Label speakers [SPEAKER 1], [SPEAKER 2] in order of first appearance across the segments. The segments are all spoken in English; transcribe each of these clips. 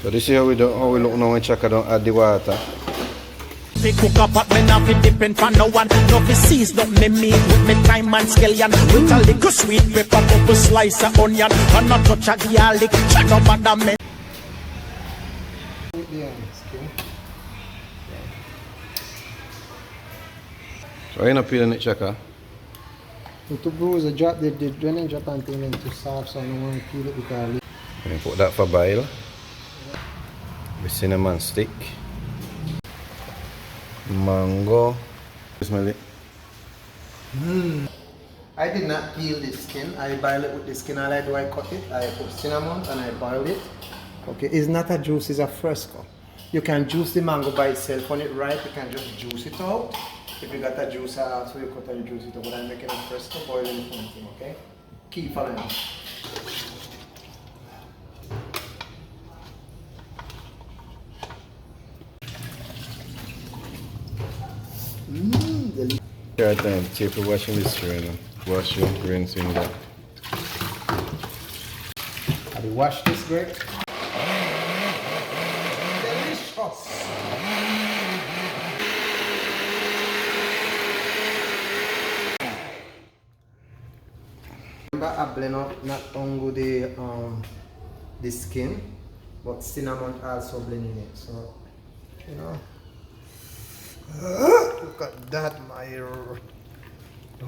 [SPEAKER 1] So this is how we look now when Chaka don't add the water.
[SPEAKER 2] Fi cook up at me now fi depend for no one. No fi season up me meat with me thyme and scallion. With a little sweet pepper, couple slice of onion, and not touch a garlic. Check up at the me.
[SPEAKER 1] So you're not peeling it, Chaka?
[SPEAKER 3] To bruise the drop the drainage drop and thing into soft, so I don't want to peel it because
[SPEAKER 1] And put that for boil. The cinnamon stick. Mango. Smell it.
[SPEAKER 3] I did not peel the skin. I boil it with the skin. I like do I cut it. I put cinnamon and I boil it. Okay, it's not a juice, it's a fresco. You can juice the mango by itself. When it ripe, you can just juice it out. If you got a juicer also, you cut and juice it out. But I'm making a fresco, boiling it something, okay? Keep following. Delicious.
[SPEAKER 1] Right then, tape washing this train. Wash your rinsing that.
[SPEAKER 3] Have you washed this, Greg? Delicious. Remember, I blend up not only the skin, but cinnamon also blending it. So, you know. Look at that,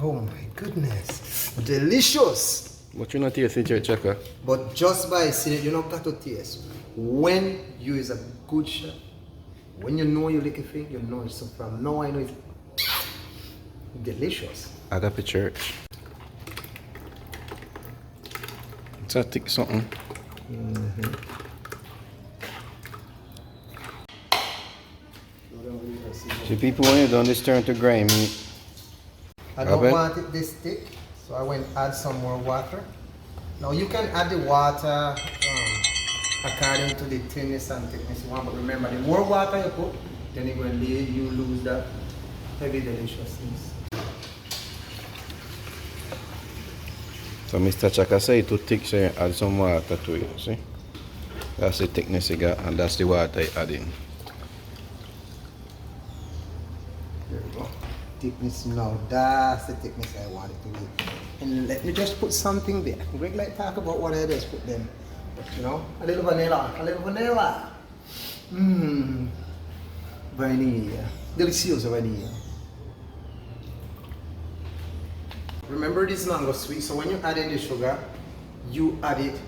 [SPEAKER 3] oh my goodness, delicious.
[SPEAKER 1] But you not taste it, Chaka?
[SPEAKER 3] But just by seeing it, you don't got to taste. When you is a good chef, when you know you lick a thing, you know it's so from now I know it's delicious.
[SPEAKER 1] Agape Church. It's a thick something. See, people, when you done this turn to grimy.
[SPEAKER 3] I don't want it this thick, so I went add some more water. Now you can add the water according to the thinness and thickness you want, but remember, the more water you put, then you're going to you lose that heavy deliciousness.
[SPEAKER 1] So Mr. Chaka say it too thick, so you add some water to it, see? That's the thickness you got, and that's the water you add in.
[SPEAKER 3] There we go. Thickness now, that's the thickness I want it to be. And let me just put something there. Greg like talk about what I just put them. But you know, a little vanilla, a little vanilla. Vanilla. Delicioso vanilla. Remember this mango sweet, so when you add in the sugar, you add it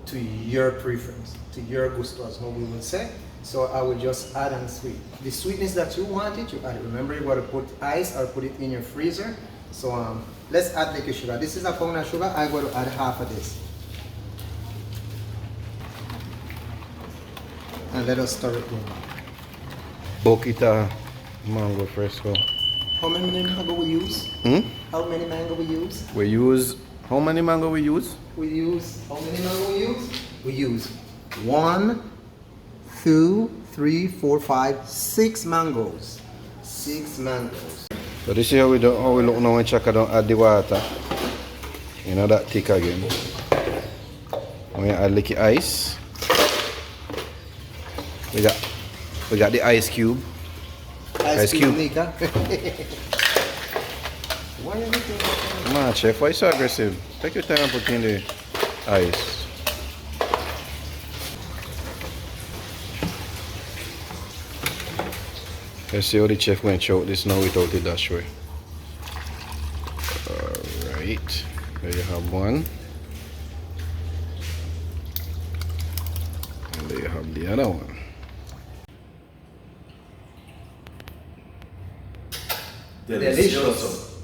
[SPEAKER 3] to your preference, to your gusto, as how we would say. So I will just add and sweet. The sweetness that you want it, you add it. Remember, you got to put ice or put it in your freezer. So let's add like a sugar. This is a pound of sugar. I got to add half of this. And let us stir it in.
[SPEAKER 1] Boquita mango fresco.
[SPEAKER 3] How many mango we use? How many mango we use?
[SPEAKER 1] We use, how many mango we use?
[SPEAKER 3] We use, how many mango we use? We use 1, 2, 3, 4, 5, 6 mangoes. 6 mangoes.
[SPEAKER 1] So this is how we look now when Chaka don't add the water. You know that thick again. When you add liquid ice. We got the ice cube. Ice cube.
[SPEAKER 3] Nika. Why are you doing that?
[SPEAKER 1] Come on, chef, why you so aggressive? Take your time and put in the ice. Let's see how the chef went out this now without the dashway. Alright, there you have one. And there you have the other one.
[SPEAKER 3] Delicioso.